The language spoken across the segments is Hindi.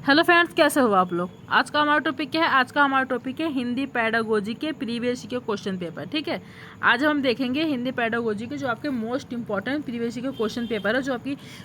हेलो फ्रेंड्स, कैसे हो आप लोग। आज का हमारा टॉपिक क्या है। आज का हमारा टॉपिक है हिंदी पेडागोजी के प्रीवियस के क्वेश्चन पेपर। ठीक है, आज हम देखेंगे हिंदी पेडागोजी के जो आपके मोस्ट इंपॉर्टेंट प्रीवियस के क्वेश्चन पेपर है,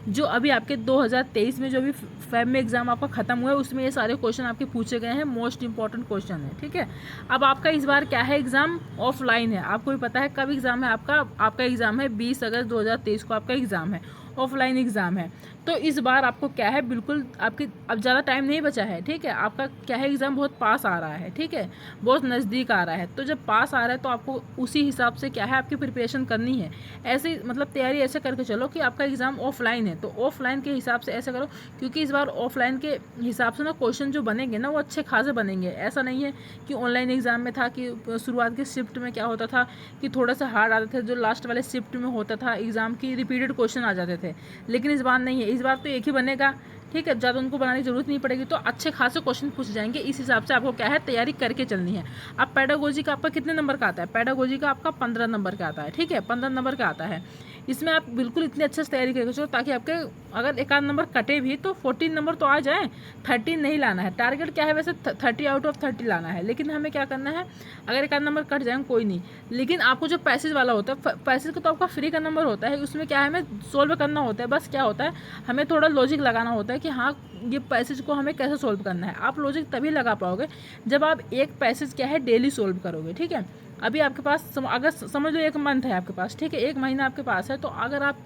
जो अभी आपके 2023 में जो अभी फेब में एग्जाम आपका खत्म हुआ है, उसमें ये सारे क्वेश्चन आपके पूछे गए हैं। मोस्ट इंपॉर्टेंट क्वेश्चन है। ठीक है, अब आपका इस बार क्या है, एग्जाम ऑफलाइन है। आपको भी पता है कब एग्जाम है आपका एग्जाम है 20 अगस्त 2023 को आपका एग्जाम है, ऑफलाइन एग्ज़ाम है। तो इस बार आपको क्या है, बिल्कुल आपकी अब ज़्यादा टाइम नहीं बचा है। ठीक है, आपका क्या है, एग्ज़ाम बहुत पास आ रहा है। ठीक है, बहुत नज़दीक आ रहा है। तो जब पास आ रहा है तो आपको उसी हिसाब से क्या है, आपकी प्रिपरेशन करनी है। ऐसे मतलब तैयारी ऐसे करके चलो कि आपका एग्ज़ाम ऑफलाइन है तो ऑफलाइन के हिसाब से ऐसे करो, क्योंकि इस बार ऑफलाइन के हिसाब से ना क्वेश्चन जो बनेंगे ना वो अच्छे खासे बनेंगे। ऐसा नहीं है कि ऑनलाइन एग्ज़ाम में था कि शुरुआत के शिफ्ट में क्या होता था कि थोड़ा सा हार्ड आते थे, जो लास्ट वाले शिफ्ट में होता था एग्ज़ाम की रिपीटेड क्वेश्चन आ जाते थे। लेकिन इस बार नहीं है, इस बार तो एक ही बनेगा। ठीक है, ज़्यादा उनको बनाने की जरूरत नहीं पड़ेगी, तो अच्छे खासे क्वेश्चन पूछ जाएंगे। इस हिसाब से आपको क्या है, तैयारी करके चलनी है। अब पेडागोजी का आपका कितने नंबर का आता है, पेडागोजी का आपका 15 नंबर का आता है। ठीक है, 15 नंबर का आता है। इसमें आप बिल्कुल इतनी अच्छे से तैयारी करके चलो ताकि आपके अगर एक आध नंबर कटे भी तो 14 नंबर तो आ जाए, 13 नहीं लाना है। टारगेट क्या है वैसे 30 आउट ऑफ 30 लाना है, लेकिन हमें क्या करना है, अगर एक आध नंबर कट जाए कोई नहीं, लेकिन आपको जो पैसेज वाला होता है, पैसेज का तो आपका फ्री का नंबर होता है, उसमें क्या है हमें सोल्व करना होता है। बस क्या होता है, हमें थोड़ा लॉजिक लगाना होता है कि हाँ ये पैसेज को हमें कैसे सोल्व करना है। आप लॉजिक तभी लगा पाओगे जब आप एक पैसेज क्या है डेली सोल्व करोगे। ठीक है, अभी आपके पास अगर समझ लो 1 मंथ है आपके पास। ठीक है, 1 महीना आपके पास है, तो अगर आप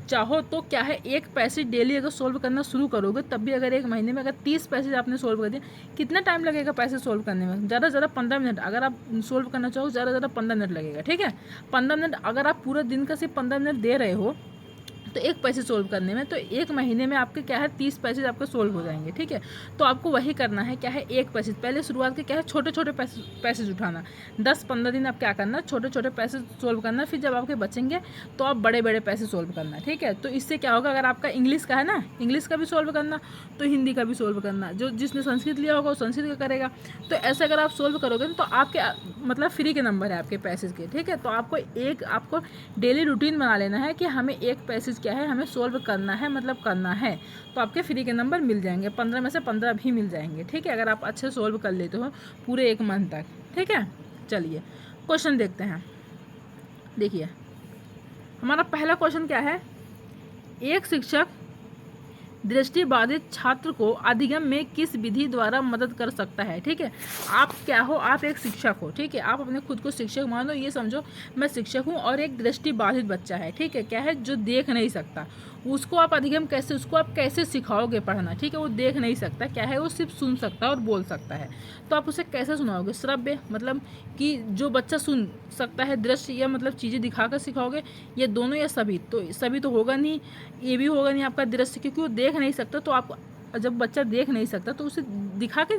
चाहो तो क्या है, एक पैसेज डेली अगर सोल्व करना शुरू करोगे तब भी अगर 1 महीने में अगर 30 पैसेज आपने सोल्व कर दिया, कितना टाइम लगेगा पैसेज सोल्व करने में, ज़्यादा से ज़्यादा 15 मिनट। अगर आप सोल्व करना चाहो ज़्यादा से ज़्यादा 15 मिनट लगेगा। ठीक है, 15 मिनट अगर आप पूरे दिन का सिर्फ 15 मिनट दे रहे हो तो एक पैसे सोल्व करने में, तो 1 महीने में आपके क्या है 30 पैसेज आपके सोल्व हो जाएंगे। ठीक है, तो आपको वही करना है, क्या है, एक पैसेज पहले शुरुआत के क्या है, छोटे छोटे पैसेज उठाना। 10-15 दिन आप क्या करना, छोटे छोटे पैसेज सोल्व करना, फिर जब आपके बचेंगे तो आप बड़े बड़े पैसे सोल्व करना। ठीक है, तो इससे क्या होगा, अगर आपका इंग्लिश का है ना, इंग्लिश का भी सोल्व करना तो हिंदी का भी सोल्व करना, जो जिसने संस्कृत लिया होगा वो संस्कृत का करेगा। तो ऐसे अगर आप सोल्व करोगे तो आपके मतलब फ्री के नंबर है आपके पैसेज के। ठीक है, तो आपको डेली रूटीन बना लेना है कि हमें एक पैसेज क्या है हमें सोल्व करना है, मतलब करना है, तो आपके फ्री के नंबर मिल जाएंगे। 15 में से 15 भी मिल जाएंगे। ठीक है, अगर आप अच्छे सोल्व कर लेते हो पूरे 1 मंथ तक। ठीक है, चलिए क्वेश्चन देखते हैं। देखिए हमारा पहला क्वेश्चन क्या है, एक शिक्षक दृष्टिबाधित छात्र को अधिगम में किस विधि द्वारा मदद कर सकता है। ठीक है, आप क्या हो, आप एक शिक्षक हो। ठीक है, आप अपने खुद को शिक्षक मानो, ये समझो मैं शिक्षक हूँ और एक दृष्टिबाधित बच्चा है। ठीक है, क्या है, जो देख नहीं सकता, उसको आप अधिगम कैसे, उसको आप कैसे सिखाओगे पढ़ना। ठीक है, वो देख नहीं सकता, क्या है, वो सिर्फ सुन सकता है और बोल सकता है, तो आप उसे कैसे सुनाओगे। श्रव्य मतलब कि जो बच्चा सुन सकता है, दृश्य या मतलब चीज़ें दिखाकर सिखाओगे, ये दोनों या सभी तो होगा नहीं, ये भी होगा नहीं आपका दृश्य, क्योंकि वो देख नहीं सकता। तो आप जब बच्चा देख नहीं सकता तो उसे दिखा के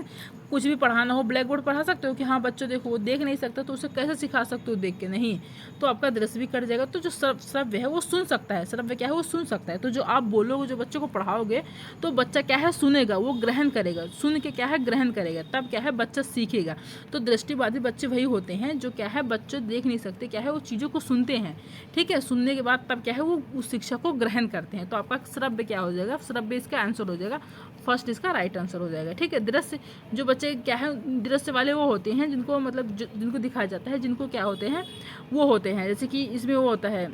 कुछ भी पढ़ाना हो, ब्लैक बोर्ड पढ़ा सकते हो कि हाँ बच्चों देखो, वो देख नहीं सकता तो उसे कैसे सिखा सकते हो, देख के नहीं, तो आपका दृश्य भी कट जाएगा। तो जो श्रव्य है वो सुन सकता है, श्रव्य क्या है वो सुन सकता है, तो जो आप बोलोगे, जो बच्चों को पढ़ाओगे तो बच्चा क्या है सुनेगा, वो ग्रहण करेगा, सुन के क्या है ग्रहण करेगा, तब क्या है बच्चा सीखेगा। तो दृष्टिबाधित बच्चे वही होते हैं जो क्या है, बच्चे देख नहीं सकते, क्या है वो चीज़ों को सुनते हैं। ठीक है, सुनने के बाद तब क्या है वो उस शिक्षा को ग्रहण करते हैं। तो आपका श्रव्य क्या हो जाएगा, श्रव्य इसका आंसर हो जाएगा, फर्स्ट इसका राइट आंसर हो जाएगा। ठीक है, दृश्य जो बच्चे क्या है दृश्य वाले वो होते हैं जिनको मतलब जिनको दिखाया जाता है, जिनको क्या होते हैं वो होते हैं, जैसे कि इसमें वो होता है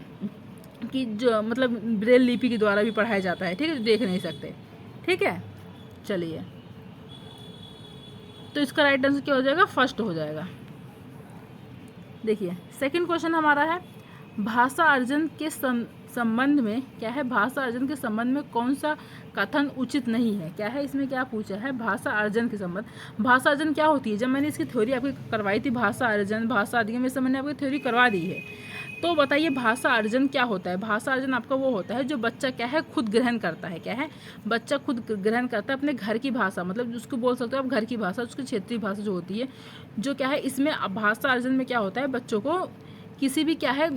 कि जो मतलब ब्रेल लिपि के द्वारा भी पढ़ाया जाता है। ठीक है, जो देख नहीं सकते। ठीक है, चलिए तो इसका राइट आंसर क्या हो जाएगा, फर्स्ट हो जाएगा। देखिए सेकंड क्वेश्चन हमारा है, भाषा अर्जन के संबंध में क्या है, भाषा अर्जन के संबंध में कौन सा कथन उचित नहीं है। क्या है, इसमें क्या पूछा है, भाषा अर्जन के संबंध। भाषा अर्जन क्या होती है, जब मैंने इसकी थ्योरी आपकी करवाई थी, भाषा अर्जन भाषा अधिगम में से मैंने आपकी थ्योरी करवा दी है, तो बताइए भाषा अर्जन क्या होता है। भाषा अर्जन आपका वो होता है जो बच्चा क्या है खुद ग्रहण करता है। क्या है, बच्चा खुद ग्रहण करता है अपने घर की भाषा, मतलब उसको बोल सकते हो आप घर की भाषा, उसकी क्षेत्रीय भाषा जो होती है, जो क्या है इसमें भाषा अर्जन में क्या होता है, बच्चों को किसी भी क्या है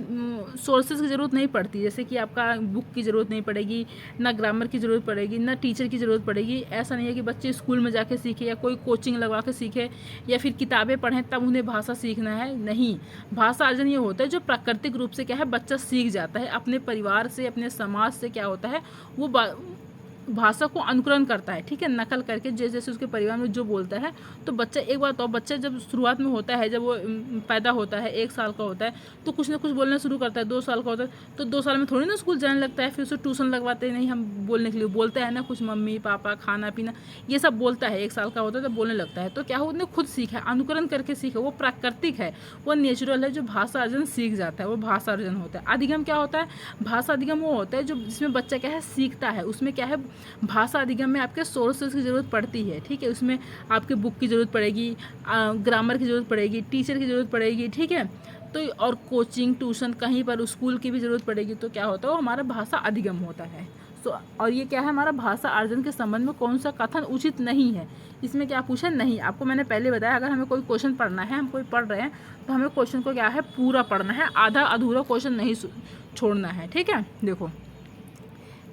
सोर्सेज की ज़रूरत नहीं पड़ती, जैसे कि आपका बुक की ज़रूरत नहीं पड़ेगी, ना ग्रामर की ज़रूरत पड़ेगी, ना टीचर की ज़रूरत पड़ेगी। ऐसा नहीं है कि बच्चे स्कूल में जाके सीखे या कोई कोचिंग लगवा के सीखे या फिर किताबें पढ़ें तब उन्हें भाषा सीखना है, नहीं। भाषा अर्जन ये होता है जो प्राकृतिक रूप से क्या है बच्चा सीख जाता है, अपने परिवार से, अपने समाज से क्या होता है वो भाषा को अनुकरण करता है, ठीक है, नकल करके जैसे जैसे उसके परिवार में जो बोलता है। तो बच्चा, एक बात, तो बच्चा जब शुरुआत में होता है, जब वो पैदा होता है, 1 साल का होता है, तो कुछ ना कुछ बोलना शुरू करता है। 2 साल का होता है तो 2 साल में थोड़ी ना स्कूल जाने लगता है, फिर उसे ट्यूशन लगवाते हैं, नहीं हम बोलने के लिए, बोलता है ना कुछ, मम्मी पापा, खाना पीना, ये सब बोलता है। 1 साल का होता है तो बोलने लगता है। तो क्या हो, उसने खुद सीखा है, अनुकरण करके सीखा, वो प्राकृतिक है, वो नेचुरल है। जो भाषा अर्जन सीख जाता है वो भाषा अर्जन होता है। अधिगम क्या होता है? भाषा अधिगम वो होता है जो जिसमें बच्चा क्या है, सीखता है। उसमें क्या है, भाषा अधिगम में आपके सोर्सेज की ज़रूरत पड़ती है, ठीक है, उसमें आपके बुक की ज़रूरत पड़ेगी, ग्रामर की ज़रूरत पड़ेगी, टीचर की ज़रूरत पड़ेगी, ठीक है, तो और कोचिंग, ट्यूशन, कहीं पर स्कूल की भी ज़रूरत पड़ेगी। तो क्या होता है, वो हमारा भाषा अधिगम होता है। और ये क्या है, हमारा भाषा अर्जन के संबंध में कौन सा कथन उचित नहीं है। इसमें क्या पूछा, नहीं, आपको मैंने पहले बताया, अगर हमें कोई क्वेश्चन पढ़ना है, हम कोई पढ़ रहे हैं, तो हमें क्वेश्चन को क्या है, पूरा पढ़ना है, आधा अधूरा क्वेश्चन नहीं छोड़ना है, ठीक है। देखो,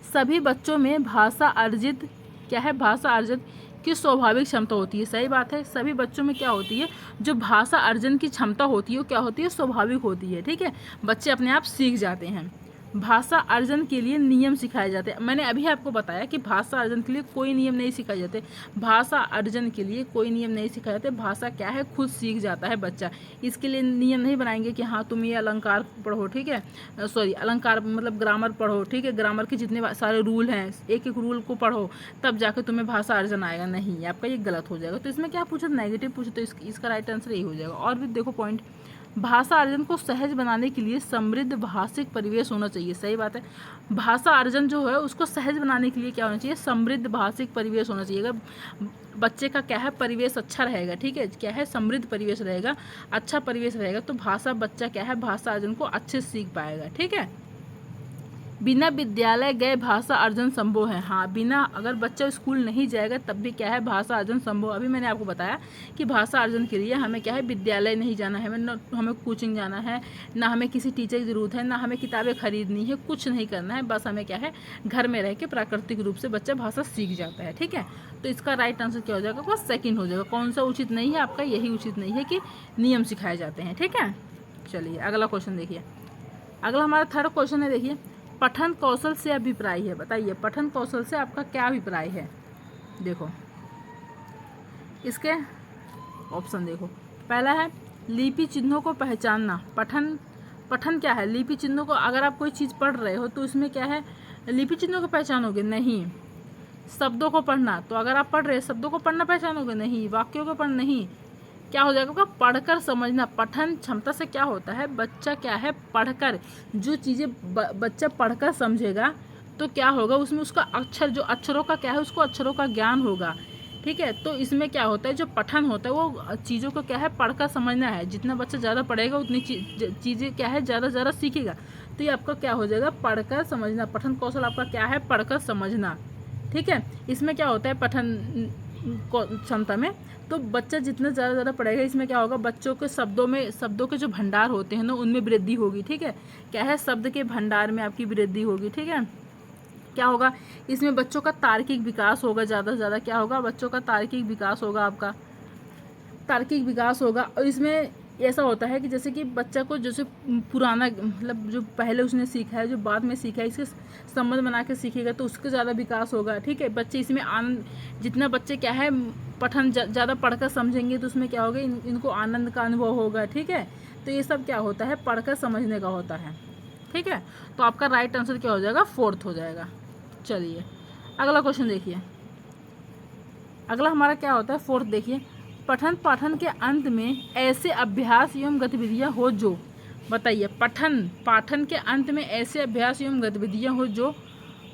सभी बच्चों में भाषा अर्जित क्या है, भाषा अर्जित की स्वाभाविक क्षमता होती है। सही बात है, सभी बच्चों में क्या होती है, जो भाषा अर्जन की क्षमता होती है वो क्या होती है, स्वाभाविक होती है, ठीक है, बच्चे अपने आप सीख जाते हैं। भाषा अर्जन के लिए नियम सिखाए जाते हैं। मैंने अभी आपको बताया कि भाषा अर्जन के लिए कोई नियम नहीं सिखाए जाते। भाषा अर्जन के लिए कोई नियम नहीं सिखाए जाते। भाषा क्या है, खुद सीख जाता है बच्चा। इसके लिए नियम नहीं बनाएंगे कि हाँ तुम ये अलंकार पढ़ो, ठीक है, सॉरी अलंकार मतलब ग्रामर पढ़ो, ठीक है, ग्रामर के जितने सारे रूल हैं, एक एक रूल को पढ़ो तब जाकर तुम्हें भाषा अर्जन आएगा। नहीं, आपका ये गलत हो जाएगा। तो इसमें क्या पूछो, नेगेटिव पूछो, तो इसका राइट आंसर यही हो जाएगा। और भी देखो पॉइंट, भाषा अर्जन को सहज बनाने के लिए समृद्ध भाषिक परिवेश होना चाहिए। सही बात है, भाषा अर्जन जो है उसको सहज बनाने के लिए क्या होना चाहिए, समृद्ध भाषिक परिवेश होना चाहिए। अगर बच्चे का क्या है, परिवेश अच्छा रहेगा, ठीक है, क्या है, समृद्ध परिवेश रहेगा, अच्छा परिवेश रहेगा, तो भाषा बच्चा क्या है, भाषा अर्जन को अच्छे से सीख पाएगा, ठीक है। बिना विद्यालय गए भाषा अर्जन संभव है। हाँ, बिना, अगर बच्चा स्कूल नहीं जाएगा तब भी क्या है, भाषा अर्जन संभव। अभी मैंने आपको बताया कि भाषा अर्जन के लिए हमें क्या है, विद्यालय नहीं जाना है, न हमें कोचिंग जाना है, ना हमें किसी टीचर की ज़रूरत है, ना हमें किताबें खरीदनी है, कुछ नहीं करना है, बस हमें क्या है, घर में रह के प्राकृतिक रूप से बच्चा भाषा सीख जाता है, ठीक है। तो इसका राइट आंसर क्या हो जाएगा, आपका सेकंड हो जाएगा। कौन सा उचित नहीं है, आपका यही उचित नहीं है कि नियम सिखाए जाते हैं, ठीक है। चलिए अगला क्वेश्चन देखिए। अगला हमारा थर्ड क्वेश्चन है, देखिए, पठन कौशल से अभिप्राय है। बताइए, पठन कौशल से आपका क्या अभिप्राय है। देखो इसके ऑप्शन देखो। पहला है लिपि चिन्हों को पहचानना। पठन क्या है, लिपि चिन्हों को, अगर आप कोई चीज़ पढ़ रहे हो तो इसमें क्या है, लिपि चिन्हों को पहचानोगे नहीं। शब्दों को पढ़ना, तो अगर आप पढ़ रहे हैं शब्दों को पढ़ना पहचानोगे नहीं, वाक्यों को पढ़ना नहीं। क्या हो जाएगा, पढ़कर समझना। पठन क्षमता से क्या होता है, बच्चा क्या है, पढ़कर जो चीज़ें बच्चा पढ़कर समझेगा तो क्या होगा, उसमें उसका अक्षर, जो अक्षरों का क्या है, उसको अक्षरों का ज्ञान होगा, ठीक है। तो इसमें क्या होता है, जो पठन होता है वो चीज़ों को क्या है, पढ़कर समझना है। जितना बच्चा ज़्यादा पढ़ेगा उतनी चीज़ें क्या है, ज़्यादा ज़्यादा सीखेगा। तो ये आपका क्या हो जाएगा, पढ़कर समझना। पठन कौशल आपका क्या है, पढ़कर समझना, ठीक है। इसमें क्या होता है, पठन क्षमता में, तो बच्चा जितना ज़्यादा पढ़ेगा, इसमें क्या होगा, बच्चों के शब्दों के जो भंडार होते हैं ना, उनमें वृद्धि होगी, ठीक है। क्या है, शब्द के भंडार में आपकी वृद्धि होगी, ठीक है। क्या होगा, इसमें बच्चों का तार्किक विकास होगा, ज़्यादा से ज़्यादा क्या होगा, बच्चों का तार्किक विकास होगा, आपका तार्किक विकास होगा। और इसमें ऐसा होता है कि जैसे कि बच्चा को जैसे पुराना, मतलब जो पहले उसने सीखा है, जो बाद में सीखा है, इसके संबंध बना के सीखेगा तो उसका ज़्यादा विकास होगा, ठीक है। बच्चे इसमें आनंद, जितना बच्चे क्या है, पठन ज़्यादा पढ़कर समझेंगे तो उसमें क्या होगा, इनको आनंद का अनुभव होगा, ठीक है। तो ये सब क्या होता है, पढ़कर समझने का होता है, ठीक है। तो आपका राइट आंसर क्या हो जाएगा, फोर्थ हो जाएगा। चलिए अगला क्वेश्चन देखिए। अगला हमारा क्या होता है, फोर्थ देखिए, पठन पाठन के अंत में ऐसे अभ्यास एवं गतिविधियां हो जो, बताइए, पठन पाठन के अंत में ऐसे अभ्यास एवं गतिविधियां हो जो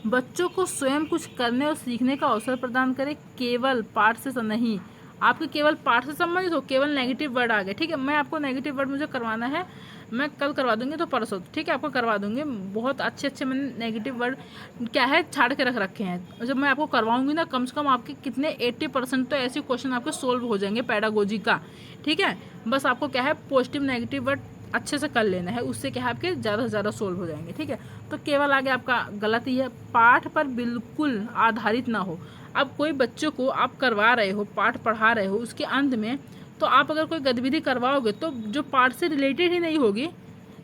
बच्चों को स्वयं कुछ करने और सीखने का अवसर प्रदान करे, केवल पाठ से नहीं। आपके केवल पाठ से संबंधित हो, केवल नेगेटिव वर्ड आ गए, ठीक है। मैं आपको नेगेटिव वर्ड मुझे करवाना है, मैं कल करवा दूंगी, तो परसों, ठीक है, आपको करवा दूंगी। बहुत अच्छे मैंने नेगेटिव वर्ड क्या है छाड़ के रख रखे हैं। जब मैं आपको करवाऊंगी ना, कम से कम आपके कितने 80% तो ऐसे क्वेश्चन आपके सोल्व हो जाएंगे पैडागोजी का, ठीक है। बस आपको क्या है, पॉजिटिव नेगेटिव वर्ड अच्छे से कर लेना है, उससे क्या है आपके ज़्यादा से ज़्यादा सोल्व हो जाएंगे, ठीक है। तो केवल आगे आपका गलत ही है, पाठ पर बिल्कुल आधारित ना हो। अब कोई बच्चों को आप करवा रहे हो, पाठ पढ़ा रहे हो, उसके अंत में तो आप अगर कोई गतिविधि करवाओगे तो जो पाठ से रिलेटेड ही नहीं होगी,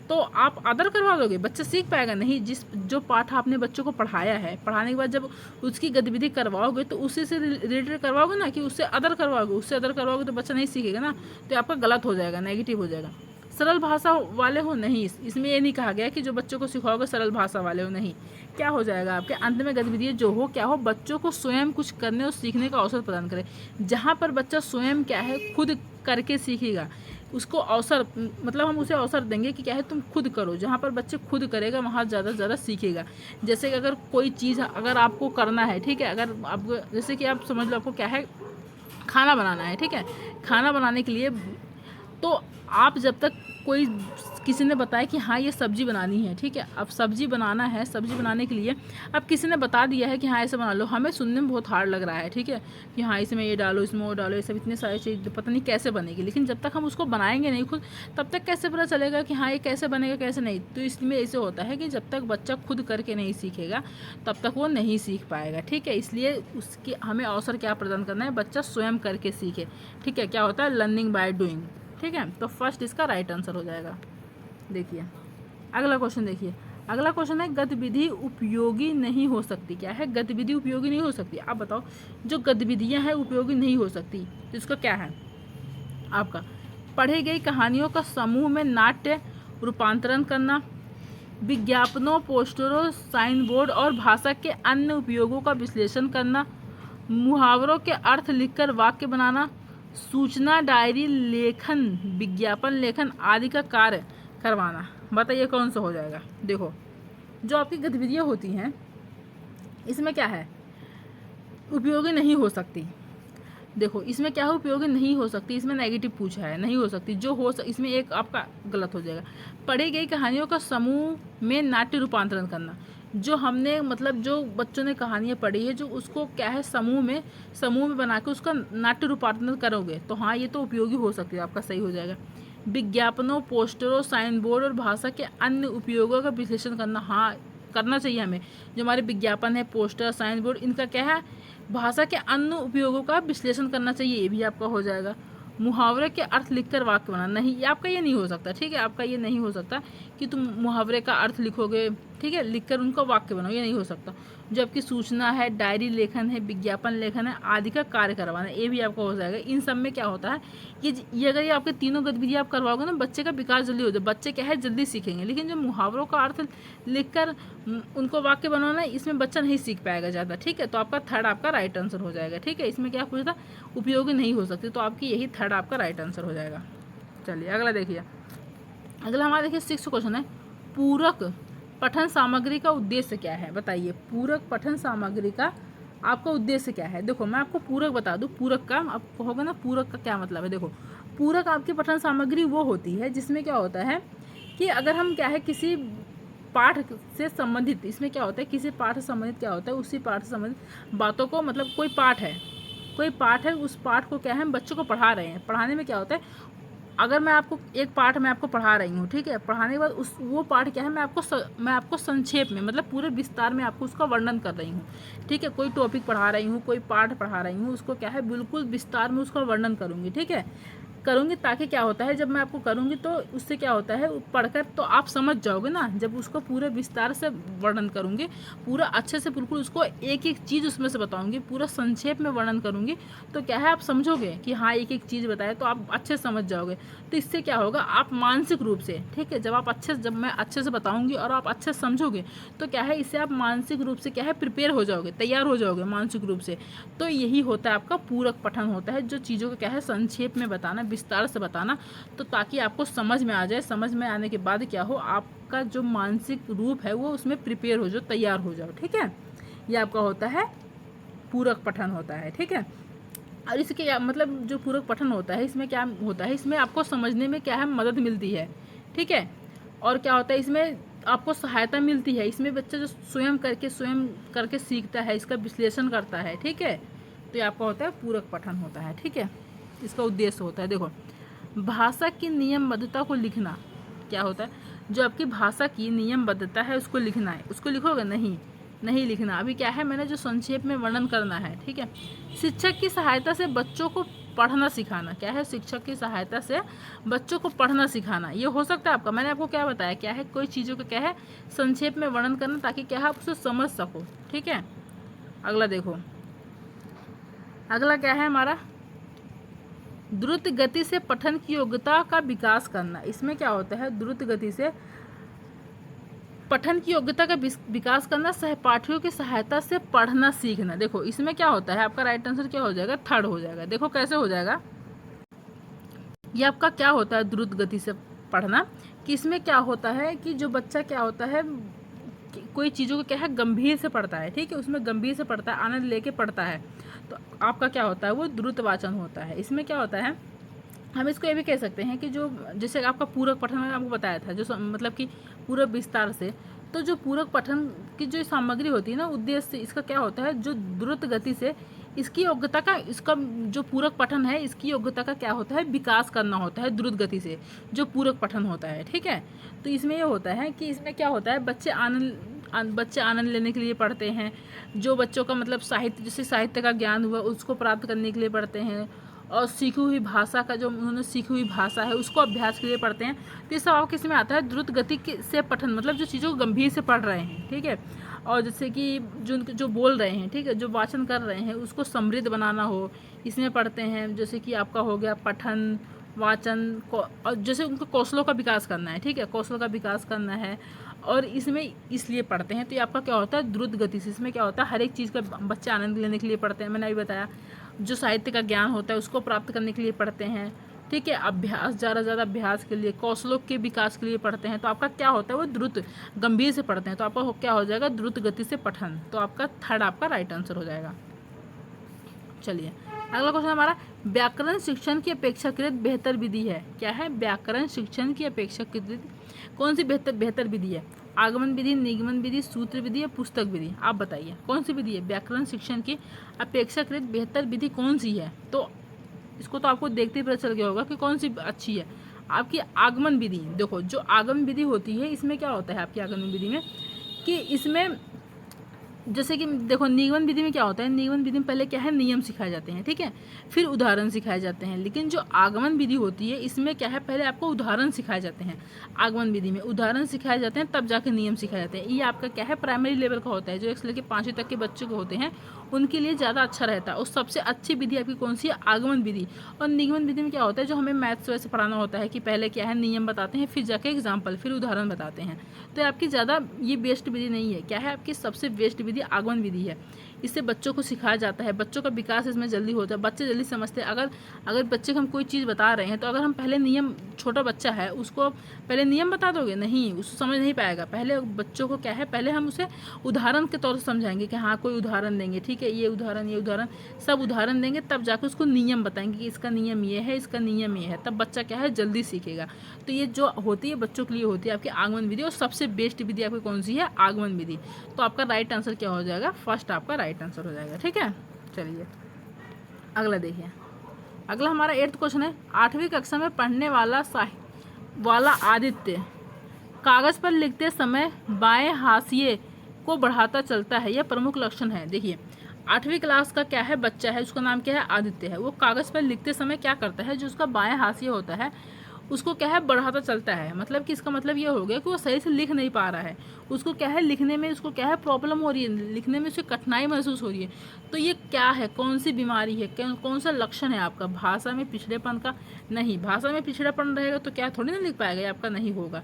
तो आप अदर करवा दोगे, बच्चा सीख पाएगा नहीं। जो पाठ आपने बच्चों को पढ़ाया है, पढ़ाने के बाद जब उसकी गतिविधि करवाओगे तो उसी से रिलेटेड करवाओगे ना, कि उससे अदर करवाओगे तो बच्चा नहीं सीखेगा ना, तो आपका गलत हो जाएगा, नेगेटिव हो जाएगा। सरल भाषा वाले हो नहीं, इसमें ये नहीं कहा गया कि जो बच्चों को सिखाओगे सरल भाषा वाले हो, नहीं। क्या हो जाएगा आपके अंत में गतिविधि जो हो क्या हो, बच्चों को स्वयं कुछ करने और सीखने का अवसर प्रदान करे। जहाँ पर बच्चा स्वयं क्या है खुद करके सीखेगा, उसको अवसर, मतलब हम उसे अवसर देंगे कि क्या है तुम खुद करो। जहाँ पर बच्चे खुद करेगा वहाँ ज़्यादा से ज़्यादा सीखेगा। जैसे कि अगर कोई चीज़ अगर आपको करना है, ठीक है, अगर आप जैसे कि आप समझ लो आपको क्या है खाना बनाना है, ठीक है, खाना बनाने के लिए तो आप जब तक कोई किसी ने बताया कि हाँ ये सब्ज़ी बनानी है, ठीक है, अब सब्ज़ी बनाना है, सब्ज़ी बनाने के लिए अब किसी ने बता दिया है कि हाँ ऐसे बना लो, हमें सुनने में बहुत हार्ड लग रहा है, ठीक है, कि हाँ इसमें ये डालो, इसमें वो डालो, ये सब इतने सारे चीज़ पता नहीं कैसे बनेगी। लेकिन जब तक हम उसको बनाएंगे नहीं खुद, तब तक कैसे पता चलेगा कि हाँ ये कैसे बनेगा कैसे नहीं। तो इसमें ऐसे होता है कि जब तक बच्चा खुद करके नहीं सीखेगा तब तक वो नहीं सीख पाएगा, ठीक है। इसलिए उसकी हमें अवसर क्या प्रदान करना है, बच्चा स्वयं करके सीखे, ठीक है। क्या होता है, लर्निंग बाय डूइंग, ठीक है। तो फर्स्ट इसका राइट आंसर हो जाएगा। देखिए अगला क्वेश्चन, देखिए अगला क्वेश्चन है गतिविधि उपयोगी नहीं हो सकती। क्या है, गतिविधि उपयोगी नहीं हो सकती। आप बताओ जो गतिविधियां हैं उपयोगी नहीं हो सकती, तो इसका क्या है आपका, पढ़ी गई कहानियों का समूह में नाट्य रूपांतरण करना, विज्ञापनों, पोस्टरों, साइन बोर्ड और भाषा के अन्य उपयोगों का विश्लेषण करना, मुहावरों के अर्थ लिखकर वाक्य बनाना, सूचना डायरी लेखन, विज्ञापन लेखन आदि का कार्य करवाना। बताइए कौन सा हो जाएगा। देखो जो आपकी गतिविधियाँ होती हैं इसमें क्या है, उपयोगी नहीं हो सकती। देखो इसमें क्या है, उपयोगी नहीं हो सकती, इसमें नेगेटिव पूछा है, नहीं हो सकती। जो हो इसमें एक आपका गलत हो जाएगा। पढ़ी गई कहानियों का समूह में नाट्य रूपांतरण करना, जो हमने मतलब जो बच्चों ने कहानियाँ पढ़ी है, जो उसको क्या है समूह में बना के उसका नाट्य रूपांतरण करोगे, तो हाँ ये तो उपयोगी हो सकती है, आपका सही हो जाएगा। विज्ञापनों, पोस्टरों, साइन बोर्ड और भाषा के अन्य उपयोगों का विश्लेषण करना, हाँ करना चाहिए हमें। जो हमारे विज्ञापन है, पोस्टर, साइन बोर्ड, इनका क्या है, भाषा के अन्य उपयोगों का विश्लेषण करना चाहिए, ये भी आपका हो जाएगा। मुहावरे के अर्थ लिखकर वाक्य बनाना, नहीं ये आपका ये नहीं हो सकता, ठीक है, आपका ये नहीं हो सकता कि तुम मुहावरे का अर्थ लिखोगे, ठीक है, लिखकर उनका वाक्य बनाओ, ये नहीं हो सकता। जो आपकी सूचना है, डायरी लेखन है, विज्ञापन लेखन है आदि का कार्य करवाना, ये भी आपका हो जाएगा। इन सब में क्या होता है कि ये अगर ये आपके तीनों गतिविधियाँ आप करवाओगे ना, बच्चे का विकास जल्दी हो जाए, बच्चे क्या है जल्दी सीखेंगे। लेकिन जो मुहावरों का अर्थ लिखकर उनको वाक्य बनाना है, इसमें बच्चा नहीं सीख पाएगा ज़्यादा, ठीक है। तो आपका थर्ड आपका राइट आंसर हो जाएगा, ठीक है। इसमें क्या पूछा था, उपयोगी नहीं हो सकती, तो आपकी यही थर्ड आपका राइट आंसर हो जाएगा। चलिए अगला देखिए, अगला हमारा देखिए 6th क्वेश्चन है, पूरक पठन सामग्री का उद्देश्य क्या है। बताइए पूरक पठन सामग्री का आपका उद्देश्य क्या है। देखो मैं आपको पूरक बता दूं, पूरक का आप कहोगे ना पूरक का क्या मतलब है। देखो पूरक आपकी पठन सामग्री वो होती है जिसमें क्या होता है कि अगर हम क्या है किसी पाठ से संबंधित, इसमें क्या होता है किसी पाठ से संबंधित क्या होता है, उसी पाठ से संबंधित बातों को, मतलब कोई पाठ है, उस पाठ को क्या है हम बच्चों को पढ़ा रहे हैं। पढ़ाने में क्या होता है, अगर मैं आपको एक पाठ मैं आपको पढ़ा रही हूँ, ठीक है, पढ़ाने के बाद वो पाठ क्या है मैं आपको संक्षेप में, मतलब पूरे विस्तार में आपको उसका वर्णन कर रही हूँ, ठीक है। कोई टॉपिक पढ़ा रही हूँ, कोई पाठ पढ़ा रही हूँ, उसको क्या है बिल्कुल विस्तार में उसका वर्णन करूँगी, ठीक है, करूँगी, ताकि क्या होता है जब मैं आपको करूँगी तो उससे क्या होता है पढ़कर तो आप समझ जाओगे ना। जब उसको पूरे विस्तार से वर्णन करूँगी, पूरा अच्छे से बिल्कुल उसको एक एक चीज़ उसमें से बताऊँगी, पूरा संक्षेप में वर्णन करूँगी, तो क्या है आप समझोगे कि हाँ एक एक चीज़ बताए, तो आप अच्छे से समझ जाओगे। तो इससे क्या होगा, आप मानसिक रूप से, ठीक है, जब मैं अच्छे से बताऊँगी और आप अच्छे से समझोगे, तो क्या है इससे आप मानसिक रूप से क्या है प्रिपेयर हो जाओगे, तैयार हो जाओगे मानसिक रूप से। तो यही होता है आपका पूरक पठन होता है, जो चीज़ों को क्या है संक्षेप में बताना, विस्तार से बताना, तो ताकि आपको समझ में आ जाए। समझ में आने के बाद क्या हो, आपका जो मानसिक रूप है वो उसमें प्रिपेयर हो जाओ, तैयार हो जाओ, ठीक है। ये आपका होता है पूरक पठन होता है, ठीक है। और इसके मतलब जो पूरक पठन होता है इसमें क्या होता है, इसमें आपको समझने में क्या है मदद मिलती है, ठीक है। और क्या होता है इसमें आपको सहायता मिलती है। इसमें बच्चा जो स्वयं करके सीखता है, इसका विश्लेषण करता है, ठीक है। तो ये आपका होता है पूरक पठन होता है, ठीक है। इसका उद्देश्य होता है, देखो भाषा की नियमबद्धता को लिखना। क्या होता है, जो आपकी भाषा की नियमबद्धता है उसको लिखना है। उसको लिखोगे नहीं लिखना। अभी क्या है मैंने जो संक्षेप में वर्णन करना है, ठीक है। शिक्षक की सहायता से बच्चों को पढ़ना सिखाना। क्या है? शिक्षक की सहायता से बच्चों को पढ़ना सिखाना। ये हो सकता है आपका, मैंने आपको क्या बताया, क्या है, कोई चीज़ों का क्या है संक्षेप में वर्णन करना, ताकि क्या है आप उसे समझ सको। ठीक है, अगला देखो, अगला क्या है हमारा, द्रुत गति से पठन की योग्यता का विकास करना। इसमें क्या होता है, द्रुत गति से पठन की योग्यता का विकास करना, सहपाठियों की सहायता से पढ़ना सीखना। देखो इसमें क्या होता है, आपका राइट आंसर क्या हो जाएगा, थर्ड हो जाएगा। देखो कैसे हो जाएगा, ये आपका क्या होता है द्रुत गति से पढ़ना, कि इसमें क्या होता है कि जो बच्चा क्या होता है कोई चीज़ों को क्या है गंभीर से पढ़ता है। ठीक है, उसमें गंभीर से पढ़ता है, आनंद लेके पढ़ता है, तो आपका क्या होता है वो द्रुत वाचन होता है। इसमें क्या होता है, हम इसको ये भी कह सकते हैं कि जो जैसे आपका पूरक पठन मैंने आपको बताया था, जो मतलब कि पूरा विस्तार से, तो जो पूरक पठन की जो सामग्री होती है ना, उद्देश्य इसका क्या होता है, जो द्रुत गति से इसकी योग्यता का, इसका जो पूरक पठन है इसकी योग्यता का क्या होता है विकास करना होता है द्रुत गति से, जो पूरक पठन होता है। ठीक है, तो इसमें ये होता है कि इसमें क्या होता है, बच्चे आनंद लेने के लिए पढ़ते हैं, जो बच्चों का मतलब साहित्य, जैसे साहित्य का ज्ञान हुआ उसको प्राप्त करने के लिए पढ़ते हैं, और सीखी हुई भाषा का, जो उन्होंने सीखी हुई भाषा है उसको अभ्यास के लिए पढ़ते हैं। तो ये सब किस में आता है, द्रुत गति से पठन, मतलब जो चीज़ों को गंभीर से पढ़ रहे हैं। ठीक है, और जैसे कि जो बोल रहे हैं, ठीक है, जो वाचन कर रहे हैं उसको समृद्ध बनाना हो, इसमें पढ़ते हैं। जैसे कि आपका हो गया पठन, वाचन और जैसे उनको कौशलों का विकास करना है। ठीक है, कौशल का विकास करना है, और इसमें इसलिए पढ़ते हैं। तो ये आपका क्या होता है द्रुत गति से। इसमें क्या होता है, हर एक चीज़ का बच्चे आनंद लेने के लिए पढ़ते हैं। मैंने अभी बताया, जो साहित्य का ज्ञान होता है उसको प्राप्त करने के लिए पढ़ते हैं। ठीक है, अभ्यास, ज़्यादा अभ्यास के लिए, कौशलों के विकास के लिए पढ़ते हैं। तो आपका क्या होता है वो द्रुत गंभीर से पढ़ते हैं, तो आपका क्या हो जाएगा द्रुत गति से पठन। तो आपका थर्ड आपका राइट आंसर हो जाएगा। चलिए अगला क्वेश्चन हमारा, व्याकरण शिक्षण की अपेक्षाकृत बेहतर विधि है। क्या है, व्याकरण शिक्षण की अपेक्षाकृत कौन सी बेहतर विधि है, आगमन विधि, निगमन विधि, सूत्र विधि या पुस्तक विधि। आप बताइए कौन सी विधि है, व्याकरण शिक्षण की अपेक्षाकृत बेहतर विधि कौन सी है। तो इसको तो आपको देखते ही पता चल गया होगा कि कौन सी अच्छी है। आपकी आगमन विधि। देखो जो आगमन विधि होती है इसमें क्या होता है आपकी आगमन विधि में, कि इसमें जैसे कि देखो निगमन विधि में क्या होता है, निगमन विधि में पहले क्या है नियम सिखाए जाते हैं। ठीक है, फिर उदाहरण सिखाए जाते हैं। लेकिन जो आगमन विधि होती है इसमें क्या है, पहले आपको उदाहरण सिखाए जाते हैं। आगमन विधि में उदाहरण सिखाए जाते हैं, तब जाके नियम सिखाए जाते हैं। ये आपका क्या है प्राइमरी लेवल का होता है, जो 1 से लेकर 5वीं तक के बच्चों को होते हैं उनके लिए ज़्यादा अच्छा रहता है। और सबसे अच्छी विधि आपकी कौन सी है, आगमन विधि। और निगमन विधि में क्या होता है, जो हमें मैथ्स वैसे पढ़ाना होता है कि पहले क्या है नियम बताते हैं, फिर जाके एग्जाम्पल, फिर उदाहरण बताते हैं। तो आपकी ज़्यादा ये बेस्ट विधि नहीं है। क्या है आपकी सबसे बेस्ट विधि आगमन विधि है। इससे बच्चों को सिखाया जाता है, बच्चों का विकास इसमें जल्दी होता है, बच्चे जल्दी समझते हैं। अगर बच्चे को हम कोई चीज़ बता रहे हैं तो अगर हम पहले नियम, छोटा बच्चा है उसको पहले नियम बता दोगे, नहीं, उसको समझ नहीं पाएगा। पहले बच्चों को क्या है, पहले हम उसे उदाहरण के तौर से समझाएंगे कि हाँ कोई उदाहरण देंगे। ठीक है, ये उदाहरण सब उदाहरण देंगे, तब जाकर उसको नियम बताएंगे कि इसका नियम ये है, इसका नियम ये है। तब बच्चा क्या है जल्दी सीखेगा। तो ये जो होती है बच्चों के लिए होती है आपकी आगमन विधि। और सबसे बेस्ट विधि आपकी कौन सी है, आगमन विधि। तो आपका राइट आंसर क्या हो जाएगा, फर्स्ट आपका राइट आंसर हो जाएगा। ठीक है, चलिए अगला देखिए। अगला हमारा 8th क्वेश्चन है, 8वीं कक्षा में पढ़ने वाला आदित्य कागज़ पर लिखते समय बाएं हाशिए को बढ़ाता चलता है, यह प्रमुख लक्षण है। देखिए 8वीं क्लास का क्या है बच्चा है, उसका नाम क्या है आदित्य है। वो कागज़ पर लिखते समय क्या करता है, जो उसका बाएं हाशिया होता है उसको क्या है बढ़ाता चलता है। मतलब कि इसका मतलब ये हो गया कि वो सही से लिख नहीं पा रहा है, उसको क्या है लिखने में, उसको क्या है प्रॉब्लम हो रही है, लिखने में उसे कठिनाई महसूस हो रही है। तो ये क्या है, कौन सी बीमारी है, कौन सा लक्षण है आपका, भाषा में पिछड़ेपन का। नहीं, भाषा में पिछड़ेपन रहेगा तो क्या थोड़ी ना लिख पाएगा, ये आपका नहीं होगा।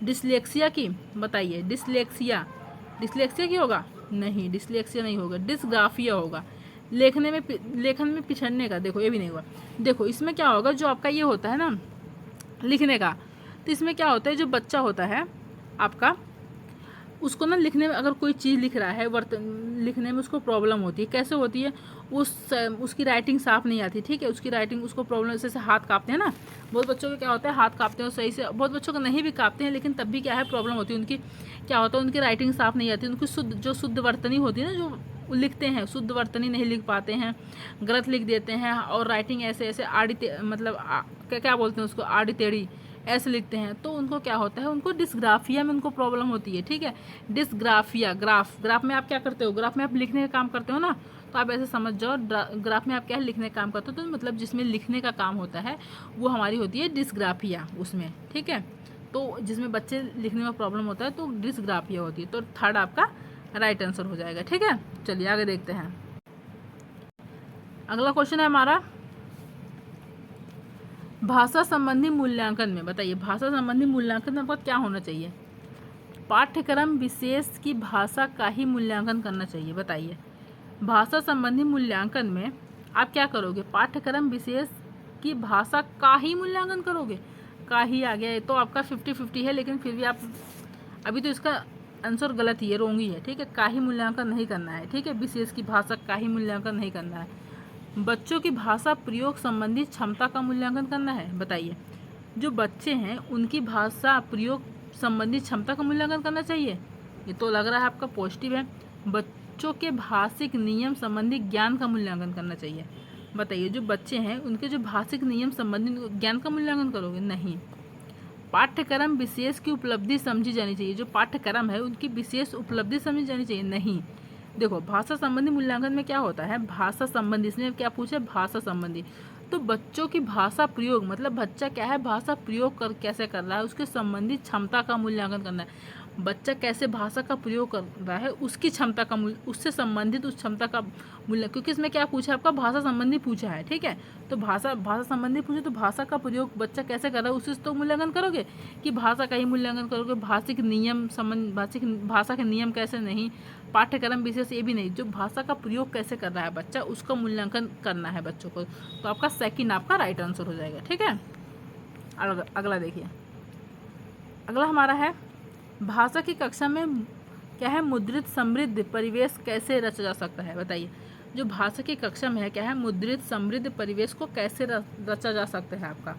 डिसलेक्सिया की बताइए, डिसलेक्सिया की होगा, नहीं डिसलेक्सिया नहीं होगा, डिसग्राफिया होगा। लेखन में पिछड़ने का, देखो ये भी नहीं हुआ। देखो इसमें क्या होगा, जो आपका ये होता है ना लिखने का, तो इसमें क्या होता है, जो बच्चा होता है आपका उसको ना लिखने में, अगर कोई चीज़ लिख रहा है लिखने में उसको प्रॉब्लम होती है। कैसे होती है, उसकी राइटिंग साफ़ नहीं आती। ठीक है, उसकी राइटिंग उसको प्रॉब्लम, जैसे हाथ काँपते हैं ना, बहुत बच्चों को क्या होता है हाथ काँपते हैं सही से, बहुत बच्चों को नहीं भी काँपते हैं लेकिन तब भी क्या है प्रॉब्लम होती है उनकी। क्या होता है उनकी राइटिंग साफ़ नहीं आती, उनकी शुद्ध वर्तनी होती है ना, जो लिखते हैं शुद्ध वर्तनी नहीं लिख पाते हैं, गलत लिख देते हैं। और राइटिंग ऐसे मतलब क्या बोलते हैं उसको, आड़ी टेढ़ी ऐसे लिखते हैं। तो उनको क्या होता है, उनको डिस्ग्राफिया में उनको प्रॉब्लम होती है। ठीक है, डिस्ग्राफिया, ग्राफ में आप क्या करते हो, ग्राफ में आप लिखने का काम करते हो ना, तो आप ऐसे समझ जाओ ग्राफ में आप क्या है लिखने का काम करते हो, तो मतलब जिसमें लिखने का काम होता है वो हमारी होती है डिस्ग्राफिया उसमें, ठीक है। तो जिसमें बच्चे लिखने में प्रॉब्लम होता है तो डिस्ग्राफिया होती है, तो थर्ड आपका राइट आंसर हो जाएगा, ठीक है। चलिए आगे देखते हैं। अगला क्वेश्चन है हमारा, भाषा संबंधी मूल्यांकन में बताइए, भाषा संबंधी मूल्यांकन में आपका क्या होना चाहिए। पाठ्यक्रम विशेष की भाषा का ही मूल्यांकन करना चाहिए, बताइए। भाषा संबंधी मूल्यांकन में आप क्या करोगे, पाठ्यक्रम विशेष की भाषा का ही मूल्यांकन करोगे। का ही आ गया, ये तो आपका 50-50 है, लेकिन फिर भी आप अभी तो इसका आंसर गलत ही है, रोंग ही है, ठीक है। का ही मूल्यांकन नहीं करना है, ठीक है, विशेष की भाषा का ही मूल्यांकन नहीं करना है। बच्चों की भाषा प्रयोग संबंधी क्षमता का मूल्यांकन करना है, बताइए। जो बच्चे हैं उनकी भाषा प्रयोग संबंधी क्षमता का मूल्यांकन करना चाहिए, ये तो लग रहा है आपका पॉजिटिव है। बच्चों के भाषिक नियम संबंधी ज्ञान का मूल्यांकन करना चाहिए, बताइए। जो बच्चे हैं उनके जो भाषिक नियम संबंधी ज्ञान का मूल्यांकन करोगे, नहीं। पाठ्यक्रम विशेष की उपलब्धि समझी जानी चाहिए, जो पाठ्यक्रम है उनकी विशेष उपलब्धि समझी जानी चाहिए, नहीं। देखो भाषा संबंधी मूल्यांकन में क्या होता है, भाषा संबंधी, इसमें क्या पूछे, भाषा संबंधी। तो बच्चों की भाषा प्रयोग मतलब बच्चा क्या है भाषा प्रयोग कर कैसे कर रहा है, उसके संबंधित क्षमता का मूल्यांकन करना है। बच्चा कैसे भाषा का प्रयोग कर रहा है उसकी क्षमता का मूल्य, उससे संबंधित उस क्षमता का मूल्य, क्योंकि इसमें क्या पूछा है आपका, भाषा संबंधी पूछा है, ठीक है। तो भाषा संबंधी पूछे तो भाषा का प्रयोग बच्चा कैसे कर रहा है उससे तो मूल्यांकन करोगे, कि भाषा का ही मूल्यांकन करोगे। भाषिक नियम संबंध, भाषा के नियम कैसे, नहीं। पाठ्यक्रम विशेष ये भी नहीं, जो भाषा का प्रयोग कैसे कर रहा है बच्चा उसका मूल्यांकन करना है बच्चों को। तो आपका सेकंड आपका राइट आंसर हो जाएगा, ठीक है। अगला देखिए, अगला हमारा है, भाषा की कक्षा में क्या है, मुद्रित समृद्ध परिवेश कैसे रचा जा सकता है, बताइए। जो भाषा की कक्षा में है क्या है, मुद्रित समृद्ध परिवेश को कैसे रचा जा सकता है आपका,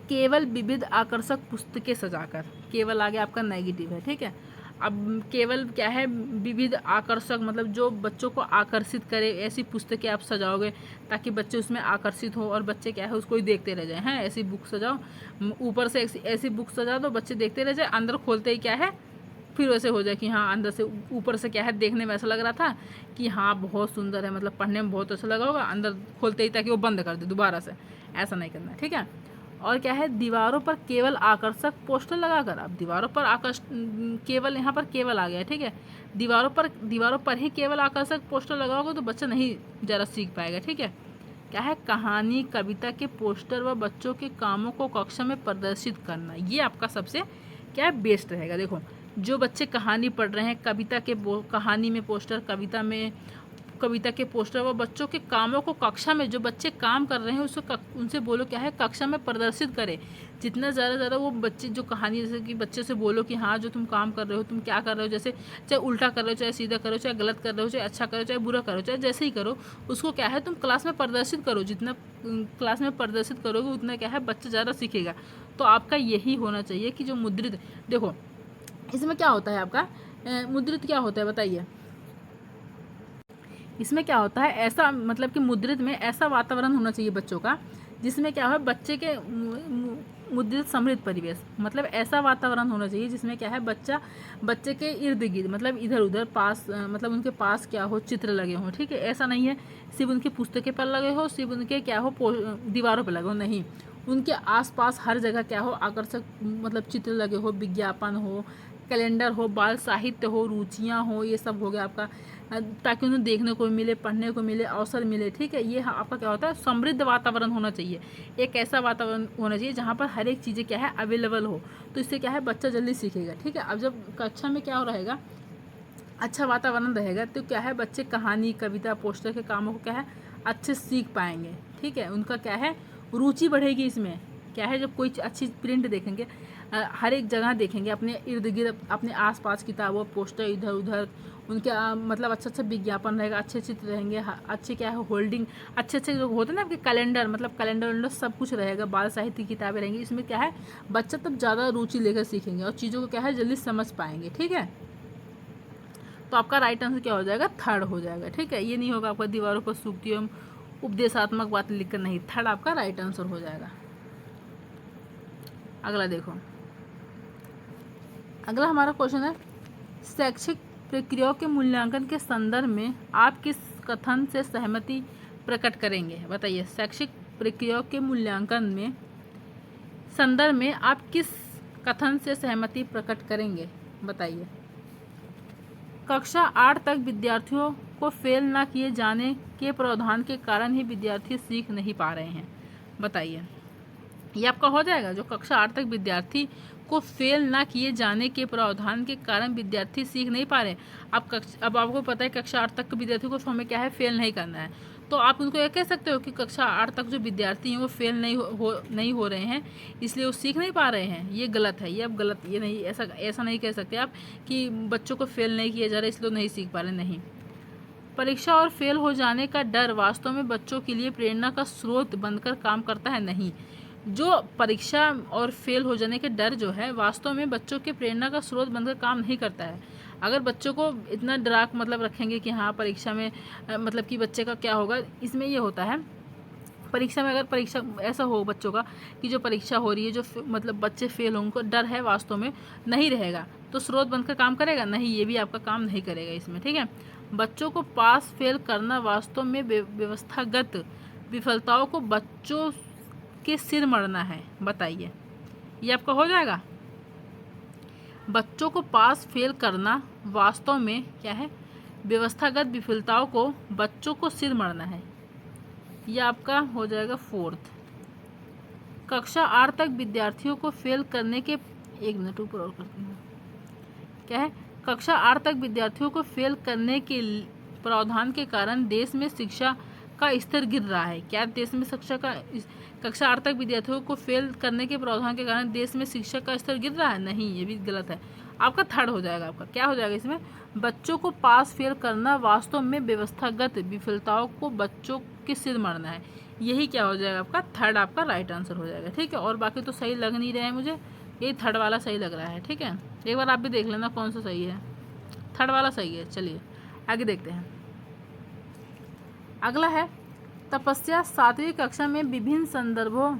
केवल विविध आकर्षक पुस्तकें सजाकर। केवल आगे आपका नेगेटिव है, ठीक है। अब केवल क्या है, विविध आकर्षक मतलब जो बच्चों को आकर्षित करे ऐसी पुस्तकें आप सजाओगे ताकि बच्चे उसमें आकर्षित हो और बच्चे क्या है उसको ही देखते रह जाए, हैं ऐसी बुक सजाओ। ऊपर से ऐसी बुक सजा दो बच्चे देखते रह जाए, अंदर खोलते ही क्या है फिर वैसे हो जाए कि हाँ अंदर से, ऊपर से क्या है देखने में ऐसा लग रहा था कि हाँ बहुत सुंदर है, मतलब पढ़ने में बहुत अच्छा लगा होगा, अंदर खोलते ही ताकि वो बंद कर दे दोबारा से, ऐसा नहीं करना, ठीक है। और क्या है, दीवारों पर केवल आकर्षक पोस्टर लगाकर, अब दीवारों पर केवल, यहाँ पर केवल आ गया, ठीक है। दीवारों पर ही केवल आकर्षक पोस्टर लगाओगे तो बच्चा नहीं ज़रा सीख पाएगा, ठीक है। क्या है, कहानी कविता के पोस्टर व बच्चों के कामों को कक्षा में प्रदर्शित करना, ये आपका सबसे क्या है बेस्ट रहेगा। देखो जो बच्चे कहानी पढ़ रहे हैं, कहानी में पोस्टर, कविता के पोस्टर व बच्चों के कामों को कक्षा में, जो बच्चे काम कर रहे हैं उसको उनसे बोलो क्या है कक्षा में प्रदर्शित करें। जितना ज़्यादा वो बच्चे जो कहानी, जैसे कि बच्चे से बोलो कि हाँ जो तुम काम कर रहे हो, तुम क्या कर रहे हो, जैसे चाहे उल्टा कर रहे हो, चाहे सीधा करो, चाहे गलत कर रहे हो, चाहे अच्छा करो, चाहे बुरा करो, चाहे जैसे ही करो, उसको क्या है तुम क्लास में प्रदर्शित करो। जितना क्लास में प्रदर्शित करोगे उतना क्या है बच्चा ज़्यादा सीखेगा। तो आपका यही होना चाहिए कि जो मुद्रित, देखो इसमें क्या होता है आपका, मुद्रित क्या होता है बताइए। इसमें क्या होता है, ऐसा मतलब कि मुद्रित में ऐसा वातावरण होना चाहिए बच्चों का जिसमें क्या है बच्चे के मुद्रित समृद्ध परिवेश, मतलब ऐसा वातावरण होना चाहिए जिसमें क्या है बच्चे के इर्द गिर्द, मतलब इधर उधर पास, मतलब उनके पास क्या हो चित्र लगे हों, ठीक है। ऐसा नहीं है सिर्फ उनकी पुस्तकें पर लगे हो, सिर्फ उनके क्या हो दीवारों पर लगे हो, नहीं। उनके आसपास हर जगह क्या हो आकर्षक मतलब चित्र लगे हो, विज्ञापन हो, कैलेंडर हो, बाल साहित्य हो, रुचियाँ हो, ये सब हो गया आपका, ताकि उन्हें देखने को मिले, पढ़ने को मिले, अवसर मिले, ठीक है। ये आपका क्या होता है समृद्ध वातावरण होना चाहिए। एक ऐसा वातावरण होना चाहिए जहाँ पर हर एक चीज़ें क्या है अवेलेबल हो, तो इससे क्या है बच्चा जल्दी सीखेगा, ठीक है। अब जब कक्षा में क्या हो रहेगा, अच्छा वातावरण रहेगा तो क्या है बच्चे कहानी कविता पोस्टर के कामों को क्या है अच्छे सीख पाएंगे, ठीक है। उनका क्या है रुचि बढ़ेगी इसमें, क्या है जब कोई अच्छी प्रिंट देखेंगे, हर एक जगह देखेंगे, अपने इर्द गिर्द अपने आसपास किताबों पोस्टर इधर उधर, उनके मतलब अच्छा विज्ञापन रहेगा, अच्छे चित्र रहेंगे, अच्छे क्या है होल्डिंग, अच्छे जो होते हैं ना आपके कैलेंडर, मतलब कैलेंडर सब कुछ रहेगा, बाल साहित्य की किताबें रहेंगी, इसमें क्या है बच्चा तब ज़्यादा रुचि लेकर सीखेंगे और चीज़ों को क्या है जल्दी समझ पाएंगे, ठीक है। तो आपका राइट आंसर क्या हो जाएगा, थर्ड हो जाएगा, ठीक है। ये नहीं होगा आपका दीवारों पर सूखती एवं उपदेशात्मक बातें लिखकर, नहीं, थर्ड आपका राइट आंसर हो जाएगा। अगला देखो, अगला हमारा क्वेश्चन है, शैक्षिक प्रक्रियाओं के मूल्यांकन के संदर्भ में आप किस कथन से सहमति प्रकट करेंगे? बताइए। शैक्षिक प्रक्रियाओं के मूल्यांकन में संदर्भ में आप किस कथन से सहमति प्रकट करेंगे? बताइए। कक्षा 8 तक विद्यार्थियों को फेल न किए जाने के प्रावधान के कारण ही विद्यार्थी सीख नहीं पा रहे हैं। बताइए। ये आपका हो जाएगा। जो कक्षा 8 तक विद्यार्थी को फेल ना किए जाने के प्रावधान के कारण विद्यार्थी सीख नहीं पा रहे। अब आपको पता है कक्षा 8 तक के विद्यार्थी को हमें क्या है, फेल नहीं करना है। तो आप उनको ये कह सकते हो कि कक्षा 8 तक जो विद्यार्थी हैं वो फेल नहीं हो रहे हैं, इसलिए वो सीख नहीं पा रहे हैं। ये गलत है। ये अब गलत, ये नहीं, ऐसा नहीं कह सकते आप कि बच्चों को फेल नहीं किया जा रहा है इसलिए नहीं सीख पा रहे। नहीं, परीक्षा और फेल हो जाने का डर वास्तव में बच्चों के लिए प्रेरणा का स्रोत बनकर काम करता है। नहीं, जो परीक्षा और फेल हो जाने के डर जो है वास्तव में बच्चों के प्रेरणा का स्रोत बनकर काम नहीं करता है। अगर बच्चों को इतना डरा मतलब रखेंगे कि हाँ परीक्षा में मतलब कि बच्चे का क्या होगा, इसमें ये होता है परीक्षा में, अगर परीक्षा ऐसा हो बच्चों का कि जो परीक्षा हो रही है जो मतलब बच्चे फेल हों, उनको डर है, वास्तव में नहीं रहेगा, तो स्रोत बनकर काम करेगा? नहीं, ये भी आपका काम नहीं करेगा इसमें। ठीक है। बच्चों को पास फेल करना वास्तव में व्यवस्थागत विफलताओं को बच्चों के सिर मरना है। बताइए। ये आपका हो जाएगा। बच्चों को पास फेल करना वास्तव में क्या है, व्यवस्थागत विफलताओं को बच्चों को सिर मरना है। ये आपका हो जाएगा 4th। कक्षा 8 तक विद्यार्थियों को फेल करने के, एक मिनट ऊपर और करती हूँ, क्या है, कक्षा 8 तक विद्यार्थियों को फेल करने के प्रावधान के कारण देश में शिक्षा का स्तर गिर रहा है। क्या देश में कक्षा 8 तक विद्यार्थियों को फेल करने के प्रावधान के कारण देश में शिक्षा का स्तर गिर रहा है? नहीं, ये भी गलत है। आपका 3rd हो जाएगा। आपका क्या हो जाएगा इसमें? बच्चों को पास फेल करना वास्तव में व्यवस्थागत विफलताओं को बच्चों के सिर मारना है। यही क्या हो जाएगा आपका 3rd, आपका राइट आंसर हो जाएगा। ठीक है। और बाकी तो सही लग नहीं रहे हैं मुझे, यही 3rd वाला सही लग रहा है। ठीक है, एक बार आप भी देख लेना कौन सा सही है। 3rd वाला सही है। चलिए आगे देखते हैं। अगला है तपस्या। 7वीं कक्षा में विभिन्न संदर्भों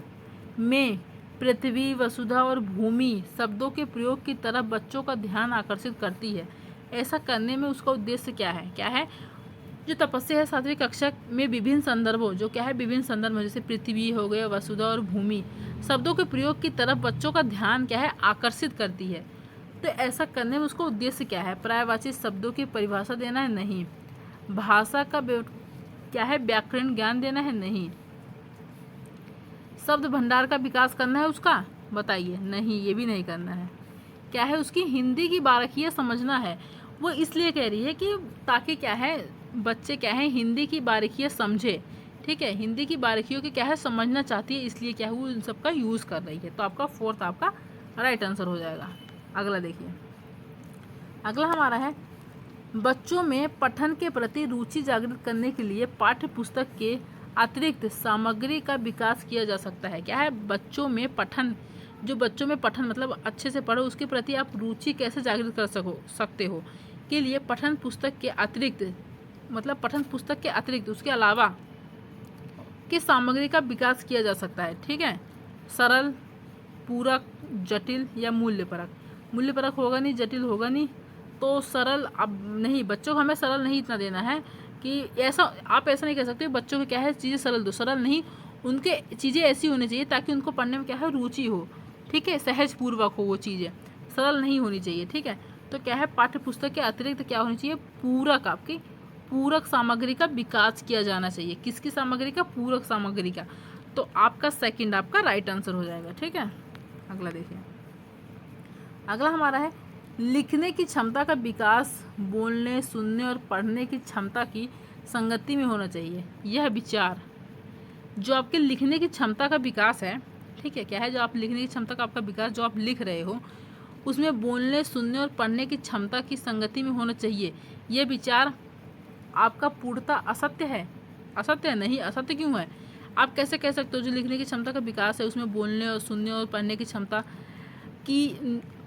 में पृथ्वी, वसुधा और भूमि शब्दों के प्रयोग की तरफ बच्चों का ध्यान आकर्षित करती है। ऐसा करने में उसका उद्देश्य क्या है? क्या है जो तपस्या है 7वीं कक्षा में विभिन्न संदर्भों, जो क्या है विभिन्न संदर्भ जैसे पृथ्वी हो गए, वसुधा और भूमि शब्दों के प्रयोग की तरफ बच्चों का ध्यान क्या है, आकर्षित करती है। तो ऐसा करने में उसका उद्देश्य क्या है? पर्यायवाची शब्दों की परिभाषा देना है? नहीं। भाषा का क्या है, व्याकरण ज्ञान देना है? नहीं। शब्द भंडार का विकास करना है उसका? बताइए। नहीं, ये भी नहीं करना है। क्या है, उसकी हिंदी की बारीकियां समझना है। वो इसलिए कह रही है कि ताकि क्या है बच्चे क्या है हिंदी की बारीकियां समझे। ठीक है, हिंदी की बारीकियों की क्या है समझना चाहती है, इसलिए क्या है वो इन सब का यूज़ कर रही है। तो आपका 4th आपका राइट आंसर हो जाएगा। अगला देखिए। अगला हमारा है बच्चों में पठन के प्रति रुचि जागृत करने के लिए पाठ्य पुस्तक के अतिरिक्त सामग्री का विकास किया जा सकता है। क्या है, बच्चों में पठन, जो बच्चों में पठन मतलब अच्छे से पढ़ो, उसके प्रति आप रुचि कैसे जागृत कर सकते हो के लिए पठन पुस्तक के अतिरिक्त मतलब पठन पुस्तक के अतिरिक्त उसके अलावा की सामग्री का विकास किया जा सकता है। ठीक है, सरल, पूरक, जटिल या मूल्यपरक। मूल्यपरक होगा नहीं, जटिल होगा नहीं, तो सरल अब नहीं, बच्चों को हमें सरल नहीं इतना देना है कि ऐसा आप ऐसा नहीं कह सकते बच्चों को क्या है चीज़ें सरल दो। सरल नहीं, उनके चीज़ें ऐसी होनी चाहिए ताकि उनको पढ़ने में क्या है रुचि हो। ठीक है, सहज पूर्वक हो वो चीज़ें, सरल नहीं होनी चाहिए। ठीक है, तो क्या है पाठ्य पुस्तक के अतिरिक्त क्या होनी चाहिए, पूरक, आपकी पूरक सामग्री का विकास किया जाना चाहिए। किसकी सामग्री का? पूरक सामग्री का। तो आपका 2nd आपका राइट आंसर हो जाएगा। ठीक है, अगला देखिए। अगला हमारा है लिखने की क्षमता का विकास बोलने, सुनने और पढ़ने की क्षमता की संगति में होना चाहिए। यह विचार जो आपके लिखने की क्षमता का विकास है, ठीक है, क्या है जो आप लिखने की क्षमता का आपका विकास जो आप लिख रहे हो उसमें बोलने, सुनने और पढ़ने की क्षमता की संगति में होना चाहिए। यह विचार आपका पूर्णतः असत्य है? असत्य नहीं, असत्य क्यों है? आप कैसे कह सकते हो जो लिखने की क्षमता का विकास है उसमें बोलने और सुनने और पढ़ने की क्षमता की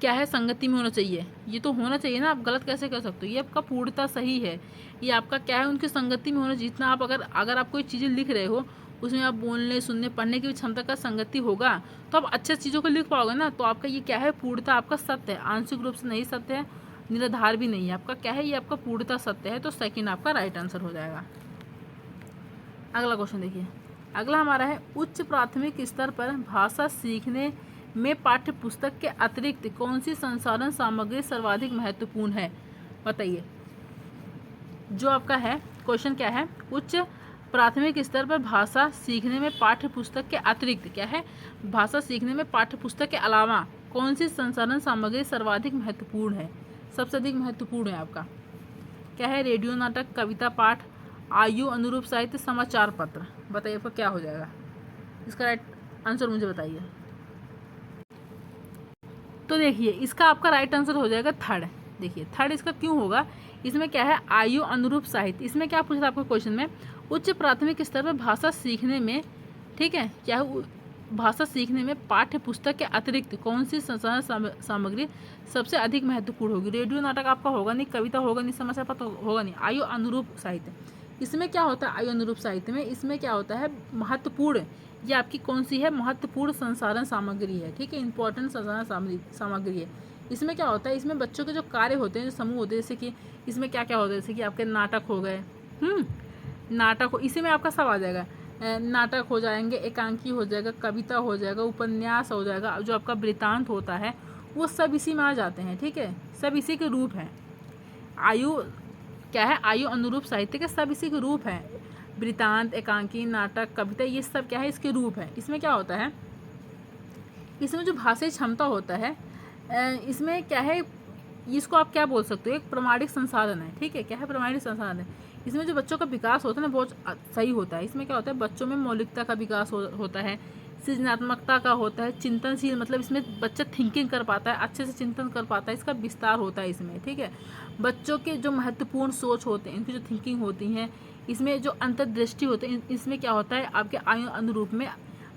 क्या है संगति में होना चाहिए? ये तो होना चाहिए ना, आप गलत कैसे कर सकते हो? ये आपका पूर्णतः सही है। ये आपका क्या है उनकी संगति में होना चाहिए। जितना आप अगर आप कोई चीज़ें लिख रहे हो उसमें आप बोलने, सुनने, पढ़ने की क्षमता का संगति होगा तो आप अच्छे चीज़ों को लिख पाओगे ना। तो आपका ये क्या है पूर्णतः आपका सत्य है, आंशिक रूप से नहीं सत्य है। निराधार भी नहीं है आपका, क्या है ये आपका पूर्णतः सत्य है, तो सेकंड आपका राइट आंसर हो जाएगा। अगला क्वेश्चन देखिए, अगला हमारा है उच्च प्राथमिक स्तर पर भाषा सीखने में पाठ्य पुस्तक के अतिरिक्त कौन सी संसाधन सामग्री सर्वाधिक महत्वपूर्ण है, बताइए। जो आपका है क्वेश्चन क्या है, उच्च प्राथमिक स्तर पर भाषा सीखने में पाठ्य पुस्तक के अतिरिक्त क्या है, भाषा सीखने में पाठ्य पुस्तक के अलावा कौन सी संसाधन सामग्री सर्वाधिक महत्वपूर्ण है, सबसे अधिक महत्वपूर्ण है आपका, क्या है, रेडियो नाटक, कविता पाठ, आयु अनुरूप साहित्य, समाचार पत्र, बताइए आपका क्या हो जाएगा। इसका राइट आंसर मुझे बताइए। तो देखिए इसका आपका राइट आंसर हो जाएगा थर्ड। देखिए थर्ड इसका क्यों होगा, इसमें क्या है, आयु अनुरूप साहित्य। इसमें क्या पूछा था आपको क्वेश्चन में, उच्च प्राथमिक स्तर पर भाषा सीखने में, ठीक है, क्या भाषा सीखने में पाठ्य पुस्तक के अतिरिक्त कौन सी संसाधन सामग्री सबसे अधिक महत्वपूर्ण होगी। रेडियो नाटक आपका होगा नहीं, कविता होगा नहीं, समाचार पत्र होगा नहीं, आयु अनुरूप साहित्य। इसमें क्या होता है, आयु अनुरूप साहित्य में इसमें क्या होता है, महत्वपूर्ण, ये आपकी कौन सी है, महत्वपूर्ण संसाधन सामग्री है, ठीक है, इंपॉर्टेंट संसाधन सामग्री है। इसमें क्या होता है, इसमें बच्चों के जो कार्य होते हैं, जो समूह होते हैं, जैसे कि इसमें क्या क्या होता है, जैसे कि आपके नाटक हो गए, नाटक हो, इसी में आपका सब आ जाएगा, नाटक हो जाएंगे, एकांकी हो जाएगा, कविता हो जाएगा, उपन्यास हो जाएगा, जो आपका वृत्तांत होता है वो सब इसी में आ जाते हैं, ठीक है, सब इसी के रूप हैं। आयु क्या है, आयु अनुरूप साहित्य के सब इसी के रूप हैं, वृत्तांत, एकांकी, नाटक, कविता, ये सब क्या है, इसके रूप है। इसमें क्या होता है, इसमें जो भाषाई क्षमता होता है, इसमें क्या है, इसको आप क्या बोल सकते हो, एक प्रमाणिक संसाधन है, ठीक है, क्या है, प्रमाणिक संसाधन है। इसमें जो बच्चों का विकास होता है ना बहुत सही होता है। इसमें क्या होता है, बच्चों में मौलिकता का विकास होता है, सृजनात्मकता का होता है, चिंतनशील, मतलब इसमें बच्चा थिंकिंग कर पाता है, अच्छे से चिंतन कर पाता है, इसका विस्तार होता है इसमें, ठीक है। बच्चों के जो महत्वपूर्ण सोच होते हैं, इनकी जो थिंकिंग होती हैं, इसमें जो अंतर्दृष्टि होते हैं, इसमें क्या होता है, आपके आयु अनुरूप में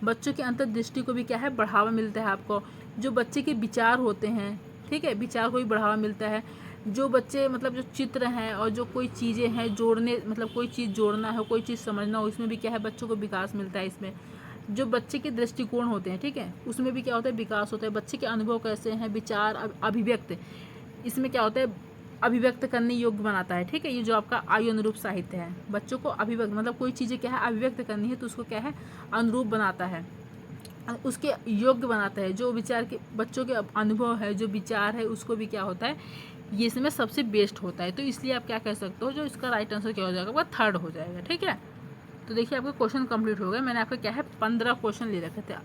बच्चों की अंतर्दृष्टि को भी क्या है, बढ़ावा मिलता है आपको। जो बच्चे के विचार होते हैं, ठीक है, विचार को भी बढ़ावा मिलता है। जो बच्चे मतलब जो चित्र हैं और जो कोई चीज़ें हैं जोड़ने, मतलब कोई चीज़ जोड़ना हो, कोई चीज़ समझना हो, इसमें भी क्या है, बच्चों को विकास मिलता है। इसमें जो बच्चे के दृष्टिकोण होते हैं, ठीक है, उसमें भी क्या होता है, विकास होता है। बच्चे के अनुभव कैसे हैं, विचार, अभिव्यक्त, इसमें क्या होता है, अभिव्यक्त करने योग्य बनाता है, ठीक है। ये जो आपका आयु अनुरूप साहित्य है, बच्चों को अभिव्यक्त, मतलब कोई चीज़ें क्या है अभिव्यक्त करनी है तो उसको क्या है, अनुरूप बनाता है, उसके योग्य बनाता है। जो विचार के बच्चों के अनुभव है, जो विचार है, उसको भी क्या होता है, ये इसमें सबसे बेस्ट होता है। तो इसलिए आप क्या कह सकते हो, जो इसका राइट आंसर क्या हो जाएगा, आपका थर्ड हो जाएगा, ठीक है। तो देखिए आपके क्वेश्चन कंप्लीट हो गए। मैंने आपका क्या है 15 क्वेश्चन ले रखे थे,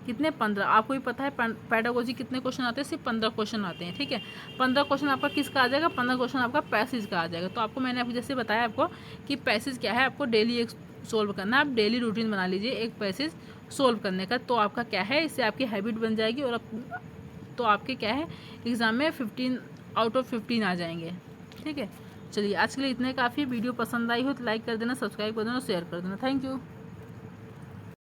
कितने 15, आपको भी पता है पेडागोजी कितने क्वेश्चन आते हैं, सिर्फ 15 क्वेश्चन आते हैं, ठीक है। 15 क्वेश्चन आपका किसका आ जाएगा, 15 क्वेश्चन आपका पैसेज का आ जाएगा। तो आपको मैंने आपको जैसे बताया आपको कि पैसेज क्या है, आपको डेली एक सोल्व करना है। आप डेली रूटीन बना लीजिए एक पैसेज सोल्व करने का, तो आपका क्या है, इससे आपकी हैबिट बन जाएगी और तो आपके क्या है एग्ज़ाम में 15 आउट ऑफ 15 आ जाएंगे, ठीक है। चलिए आज के लिए इतने काफ़ी। वीडियो पसंद आई हो तो लाइक कर देना, सब्सक्राइब कर देना और शेयर कर देना। Thank you.